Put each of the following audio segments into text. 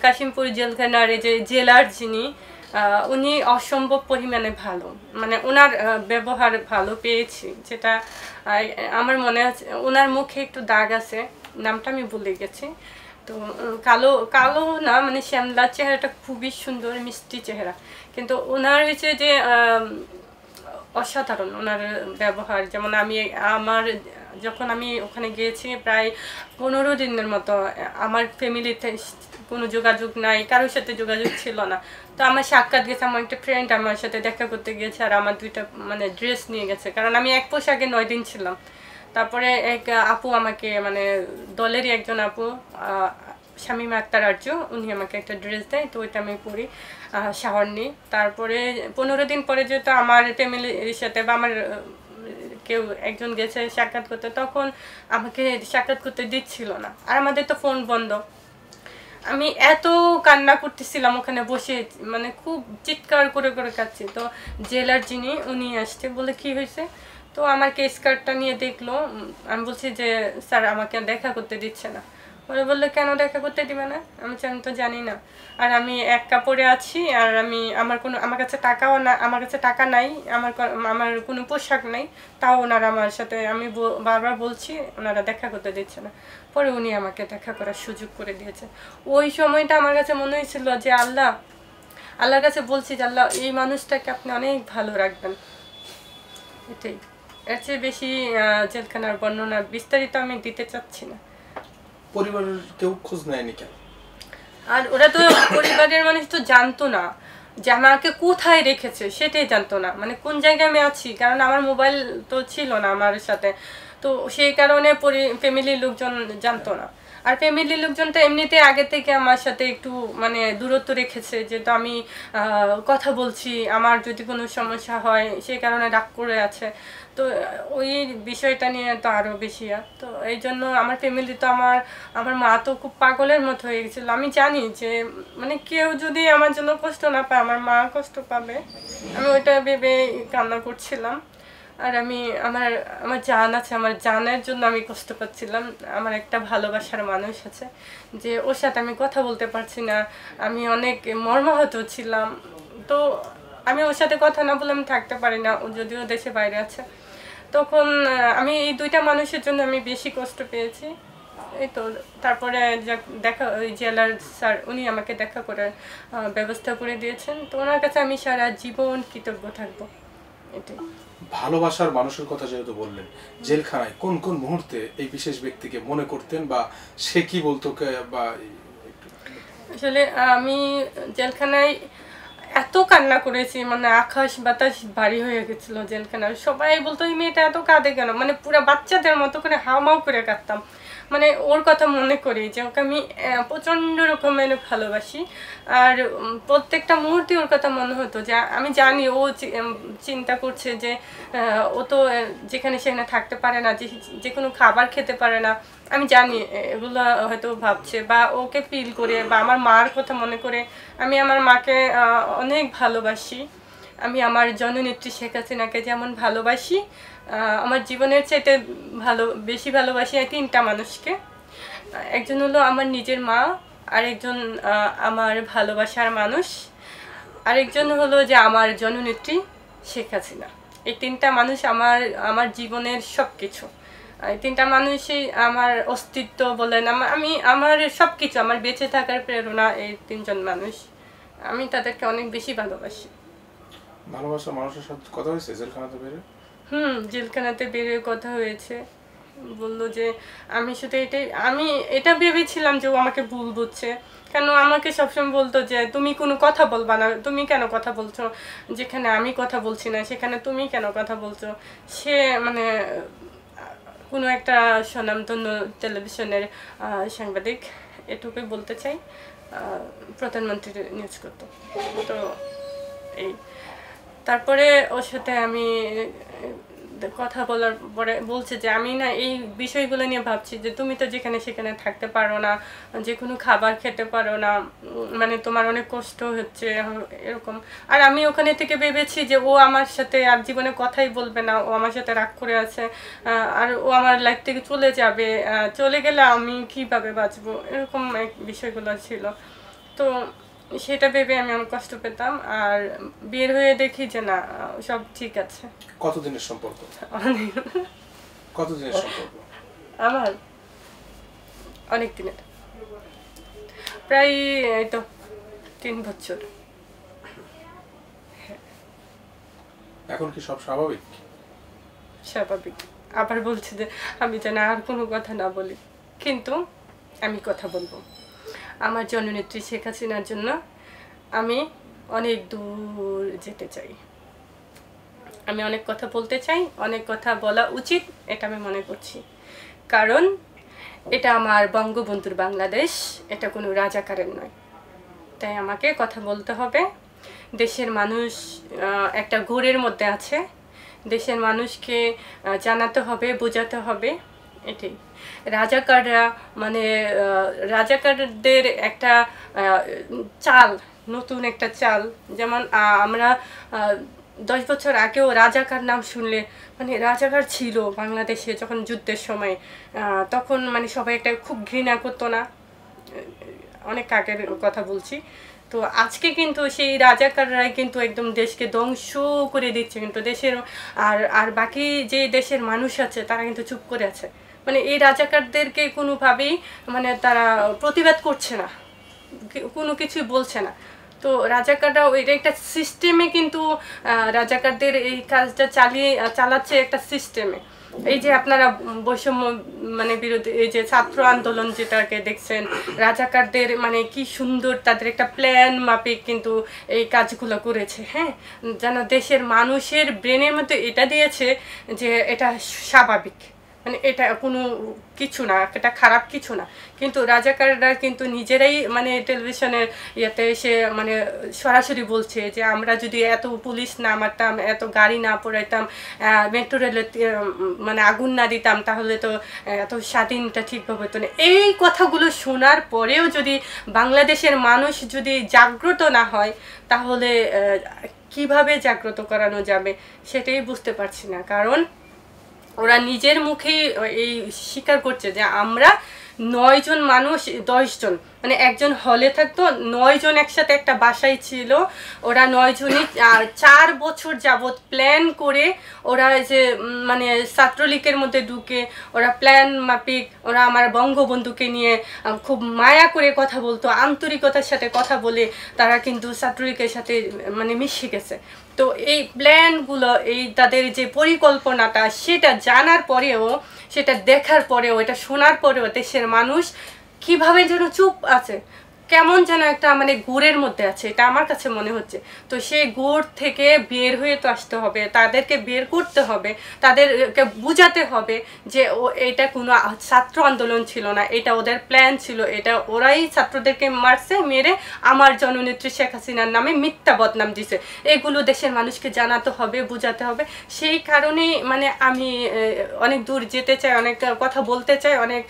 কাশিমপুর জেলখানার এই যে জেলার যিনি উনি অসম্ভব পরিমাণে ভালো, মানে ওনার ব্যবহার ভালো পেয়েছি, যেটা আমার মনে আছে। ওনার মুখে একটু দাগ আছে, নামটা আমি ভুলে গেছি। তো কালো কালো না, মানে শ্যামলার চেহারাটা খুবই সুন্দর, মিষ্টি চেহারা, কিন্তু ওনার হচ্ছে যে অসাধারণ ওনার ব্যবহার। যেমন আমার যখন আমি ওখানে গিয়েছি প্রায় 15 দিনের মতো, আমার ফ্যামিলিতে কোনো যোগাযোগ নাই, কারোর সাথে যোগাযোগ ছিল না। তো আমার সাক্ষাৎ গেছে, আমার একটা ফ্রেন্ড আমার সাথে দেখা করতে গিয়েছে, আর আমার 2টা মানে ড্রেস নিয়ে গেছে, কারণ আমি এক পোশাকে 9 দিন ছিলাম। তারপরে এক আপু আমাকে, মানে দলেরই একজন আপু, শামীমা আক্তার আর্য, উনি আমাকে একটা ড্রেস দেয়, তো ওইটা আমি পরি, শাওয়ার নিই। তারপরে 15 দিন পরে যেহেতু আমার ফ্যামিলির সাথে বা আমার কেউ একজন গেছে সাক্ষাৎ করতে, তখন আমাকে সাক্ষাৎ করতে দিচ্ছিল না, আর আমাদের তো ফোন বন্ধ। আমি এত কান্না করতেছিলাম ওখানে বসে, মানে খুব চিৎকার করে করে কাঁদছি। তো জেলার যিনি উনি আসছে, বলে কি হয়েছে, তো আমার কেস কার্ডটা নিয়ে দেখলো। আমি বলছি যে স্যার আমাকে দেখা করতে দিচ্ছে না। ওরা বললো কেন দেখা করতে দিবে না? আমি তো জানি না, আর আমি এক কাপড়ে আছি, আর আমার কাছে টাকাও না, আমার কাছে টাকা নাই, আমার কোনো পোশাক নাই, তাও ওনারা আমার সাথে, আমি বারবার বলছি, ওনারা দেখা করতে দিচ্ছে না। পরে উনি আমাকে দেখা করার সুযোগ করে দিয়েছে। ওই সময়টা আমার কাছে মনে হয়েছিল যে আল্লাহর কাছে বলছি যে আল্লাহ, এই মানুষটাকে আপনি অনেক ভালো রাখবেন। এটাই, এর চেয়ে বেশি জেলখানার বর্ণনা বিস্তারিত আমি দিতে চাচ্ছি না। পরিবারের কেউ খোঁজ নেয়নি কেন? আর ওরা তো পরিবারের মানুষ তো জানতো না যে আমাকে কোথায় রেখেছে, সেটাই জানতো না, মানে কোন জায়গায় আমি আছি, কারণ আমার মোবাইল তো ছিল না আমার সাথে। তো সেই কারণে ফ্যামিলির লোকজন জানতো না। আর ফ্যামিলির লোকজন তো এমনিতে আগে থেকে আমার সাথে একটু মানে দূরত্ব রেখেছে, যেহেতু আমি কথা বলছি, আমার যদি কোনো সমস্যা হয় সেই কারণে রাগ করে আছে। তো ওই বিষয়টা নিয়ে তো আরও বেশি। তো এই জন্য আমার ফ্যামিলি তো আমার মা তো খুব পাগলের মতো হয়ে গেছিলো। আমি জানি যে মানে কেউ যদি আমার জন্য কষ্ট না পায়, আমার মা কষ্ট পাবে, আমি ওইটা ভেবে কান্না করছিলাম। আর আমার আমার জান আছে, আমার জানের জন্য আমি কষ্ট পাচ্ছিলাম। আমার একটা ভালোবাসার মানুষ আছে, যে ওর সাথে আমি কথা বলতে পারছি না, আমি অনেক মর্মাহত ছিলাম। তো আমি ওর সাথে কথা না বলে আমি থাকতে পারি না, ও যদিও দেশে বাইরে আছে। তখন আমি এই 2টা মানুষের জন্য আমি বেশি কষ্ট পেয়েছি। এই তো, তারপরে দেখা, ওই জেলার স্যার উনি আমাকে দেখা করার ব্যবস্থা করে দিয়েছেন। তো ওনার কাছে আমি সারা জীবন কৃতজ্ঞ থাকবো। এটাই। ভালোবাসার মানুষের কথা যেহেতু বললেন, জেলখানায় কোন কোন মুহূর্তে এই বিশেষ ব্যক্তিকে মনে করতেন, বা সে কি বলতো, বা আসলে আমি জেলখানায় এত কান্না করেছি, মানে আকাশ বাতাস ভারী হয়ে গেছিল জেলখানায়। সবাই বলতো এই মেয়েটা এত কাঁদে কেন, মানে পুরো বাচ্চাদের মতো করে হাউমাউ করে কাঁদতাম। মানে ওর কথা মনে করি যে ওকে আমি প্রচণ্ড রকমের ভালোবাসি, আর প্রত্যেকটা মুহূর্তে ওর কথা মনে হতো যে আমি জানি ও চিন্তা করছে যে ও তো যেখানে সেখানে থাকতে পারে না, যে কোনো খাবার খেতে পারে না। আমি জানি এগুলো হয়তো ভাবছে, বা ওকে ফিল করে, বা আমার মার কথা মনে করে। আমি আমার মাকে অনেক ভালোবাসি। আমি আমার জননেত্রী শেখ হাসিনাকে যেমন ভালোবাসি, আমার জীবনের চাইতে বেশি ভালোবাসি 3টা মানুষকে। একজন হলো আমার নিজের মা, আরেকজন আমার ভালোবাসার মানুষ, আরেকজন হলো যে আমার জননেত্রী শেখ হাসিনা। এই 3টা মানুষ আমার জীবনের সব কিছু। এই 3টা মানুষই আমার অস্তিত্ব বলেন, আমার সব কিছু, আমার বেঁচে থাকার প্রেরণা এই 3জন মানুষ। আমি তাদেরকে অনেক বেশি ভালোবাসি। ভালোবাসা মানুষের সাথে কথা হয়েছে জেলখানাতে বেরে? জেলখানাতে বেরিয়ে কথা হয়েছে। বললো যে আমি শুধু আমি এটা ভেবেছিলাম যে ও আমাকে ভুল বুঝছে, কেন আমাকে সবসময় বলতো যে তুমি কোনো কথা বলবা না, তুমি কেন কথা বলছো, যেখানে আমি কথা বলছি না সেখানে তুমি কেন কথা বলছো। সে মানে কোনো একটা স্বনামধন্য টেলিভিশনের সাংবাদিক, এটুকুই বলতে চাই, প্রধানমন্ত্রীর নিউজ করতো। তো এই তারপরে ওর সাথে আমি কথা বলার পরে বলছে যে আমি না এই বিষয়গুলো নিয়ে ভাবছি, যে তুমি তো যেখানে সেখানে থাকতে পারো না, যে কোনো খাবার খেতে পারো না, মানে তোমার অনেক কষ্ট হচ্ছে এরকম। আর আমি ওখানে থেকে ভেবেছি যে ও আমার সাথে আর জীবনে কথাই বলবে না, ও আমার সাথে রাগ করে আছে, আর ও আমার লাইফ থেকে চলে যাবে, চলে গেলে আমি কিভাবে বাঁচবো, এরকম বিষয়গুলো ছিল। তো সেটা ভেবে আমি অনেক কষ্ট পেতাম। আর বের হয়ে দেখি যে না, সব ঠিক আছে। কতদিনের সম্পর্ক? অনেক। কতদিনের সম্পর্ক? আমার অনেক দিনের, প্রায় এই তো 3 বছর। এখন কি সব স্বাভাবিক? স্বাভাবিক। আবার বলছি যে আমি যেন আর কোনো কথা না বলি, কিন্তু আমি কথা বলবো। আমার জননেত্রী শেখ হাসিনার জন্য আমি অনেক দূর যেতে চাই। আমি অনেক কথা বলতে চাই, অনেক কথা বলা উচিত, এটা আমি মনে করছি। কারণ এটা আমার বঙ্গবন্ধুর বাংলাদেশ, এটা কোনো রাজাকারের নয়। তাই আমাকে কথা বলতে হবে। দেশের মানুষ একটা ঘোরের মধ্যে আছে, দেশের মানুষকে জানাতে হবে, বোঝাতে হবে। এটাই রাজাকাররা মানে রাজাকারদের একটা চাল, নতুন একটা চাল। যেমন আমরা 10 বছর আগেও রাজাকার নাম শুনলে মানে রাজাকার ছিল বাংলাদেশে যখন যুদ্ধের সময়, তখন মানে সবাই একটা খুব ঘৃণা করতো না, অনেক আগের কথা বলছি। তো আজকে কিন্তু সেই রাজাকাররাই কিন্তু একদম দেশকে ধ্বংস করে দিচ্ছে, কিন্তু দেশের আর আর বাকি যে দেশের মানুষ আছে তারা কিন্তু চুপ করে আছে। মানে এই রাজাকারদেরকে কোনোভাবেই মানে তারা প্রতিবাদ করছে না, কোনো কিছুই বলছে না। তো রাজাকাররা এটা একটা সিস্টেমে কিন্তু রাজাকারদের এই কাজটা চালাচ্ছে একটা সিস্টেমে। এই যে আপনারা বৈষম্য মানে বিরোধী এই যে ছাত্র আন্দোলন যেটাকে দেখছেন, রাজাকারদের মানে কি সুন্দর তাদের একটা প্ল্যান মাফিক কিন্তু এই কাজগুলো করেছে। হ্যাঁ, যেন দেশের মানুষের ব্রেনের মধ্যে এটা দিয়েছে যে এটা স্বাভাবিক, মানে এটা কোনো কিছু না, এটা খারাপ কিছু না। কিন্তু রাজাকাররা কিন্তু নিজেরাই মানে টেলিভিশনের ইয়েতে এসে মানে সরাসরি বলছে যে আমরা যদি এত পুলিশ না মারতাম, এত গাড়ি না পোড়াইতাম, মেট্রো রেলে মানে আগুন না দিতাম, তাহলে তো এত স্বাধীনটা ঠিকভাবে হতো না। এই কথাগুলো শোনার পরেও যদি বাংলাদেশের মানুষ যদি জাগ্রত না হয়, তাহলে কিভাবে জাগ্রত করানো যাবে সেটাই বুঝতে পারছি না। কারণ ওরা নিজের মুখেই এই স্বীকার করছে যে আমরা 9 জন মানুষ, 10 জন মানে একজন হলে থাকতো, 9 জন একসাথে একটা বাসায় ছিল। ওরা 9 জনই 4 বছর যাবৎ প্ল্যান করে ওরা যে মানে ছাত্রলীগের মধ্যে ঢুকে ওরা প্ল্যান মাফিক ওরা আমার বঙ্গবন্ধুকে নিয়ে খুব মায়া করে কথা বলতো, আন্তরিকতার সাথে কথা বলে তারা কিন্তু ছাত্রলীগের সাথে মানে মিশে গেছে। তো এই প্ল্যানগুলো, এই তাদের যে পরিকল্পনাটা, সেটা জানার পরেও, সেটা দেখার পরেও, এটা শোনার পরেও দেশের মানুষ কিভাবে যেন চুপ আছে, কেমন যেন একটা মানে গুড়ের মধ্যে আছে, এটা আমার কাছে মনে হচ্ছে। তো সেই গুড় থেকে বের হয়ে তো আসতে হবে, তাদেরকে বের করতে হবে, তাদেরকে বুঝাতে হবে যে এটা কোনো ছাত্র আন্দোলন ছিল না, এটা ওদের প্ল্যান ছিল, এটা ওরাই ছাত্রদেরকে মারছে, মেরে আমার জননেত্রী শেখ হাসিনার নামে মিথ্যা বদনাম দিছে। এগুলো দেশের মানুষকে জানাতে হবে, বুঝাতে হবে। সেই কারণেই মানে আমি অনেক দূর যেতে চাই, অনেক কথা বলতে চাই, অনেক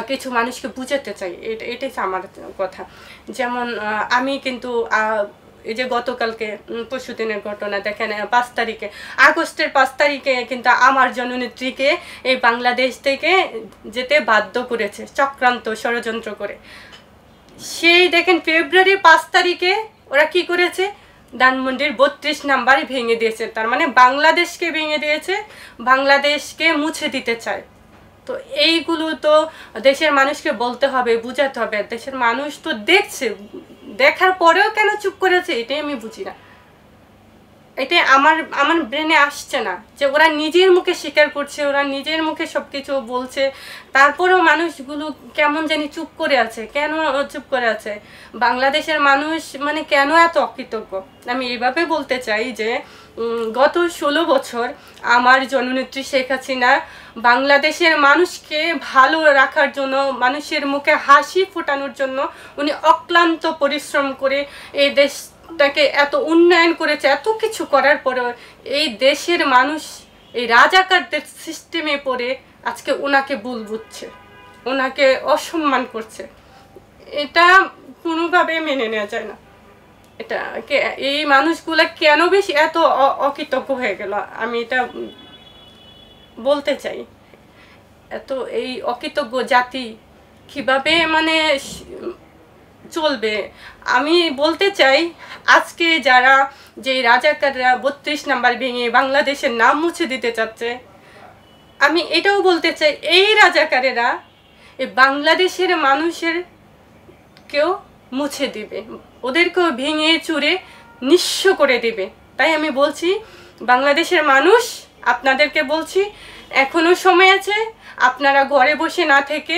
কিছু মানুষকে বুঝাতে চাই, এটাই আমার কথা। যেমন আমি কিন্তু এই যে গতকালকে পরশুদিনের ঘটনা দেখেন, 5 তারিখে আগস্টের 5 তারিখে কিন্তু আমার জননেত্রীকে এই বাংলাদেশ থেকে যেতে বাধ্য করেছে চক্রান্ত ষড়যন্ত্র করে। সেই দেখেন ফেব্রুয়ারির 5 তারিখে ওরা কি করেছে, ধানমন্ডির 32 নাম্বার ভেঙে দিয়েছে। তার মানে বাংলাদেশকে ভেঙে দিয়েছে, বাংলাদেশকে মুছে দিতে চায়। তো এইগুলো তো দেশের মানুষকে বলতে হবে, বুঝাতে হবে। দেশের মানুষ তো দেখছে, দেখার পরেও কেন চুপ করেছে এটাই আমি বুঝি না। এটাই আমার আমার ব্রেনে আসছে না যে ওরা নিজের মুখে স্বীকার করছে, ওরা নিজের মুখে সব কিছু বলছে, তারপরেও মানুষগুলো কেমন জানি চুপ করে আছে। কেন চুপ করে আছে? বাংলাদেশের মানুষ মানে কেন এত অকৃতজ্ঞ? আমি এইভাবে বলতে চাই যে গত 16 বছর আমার জননেত্রী শেখ হাসিনা বাংলাদেশের মানুষকে ভালো রাখার জন্য, মানুষের মুখে হাসি ফোটানোর জন্য উনি অক্লান্ত পরিশ্রম করে এই দেশটাকে এত উন্নয়ন করেছে। এত কিছু করার পরেও এই দেশের মানুষ এই রাজাকারদের সিস্টেমে পড়ে আজকে ওনাকে ভুল বুঝছে, ওনাকে অসম্মান করছে। এটা কোনোভাবে মেনে নেওয়া যায় না। এটা এই মানুষগুলা কেন বেশি এত অকৃতজ্ঞ হয়ে গেল, আমি এটা বলতে চাই। এত এই অকৃতজ্ঞ জাতি কিভাবে মানে চলবে। আমি বলতে চাই আজকে যারা যে রাজাকাররা 32 নাম্বার ভেঙে বাংলাদেশের নাম মুছে দিতে চাচ্ছে, আমি এটাও বলতে চাই এই রাজাকারেরা এই বাংলাদেশের মানুষের কেউ মুছে দিবে, ওদেরকেও ভেঙে চুরে নিঃস্ব করে দিবে। তাই আমি বলছি বাংলাদেশের মানুষ, আপনাদেরকে বলছি এখনো সময় আছে, আপনারা ঘরে বসে না থেকে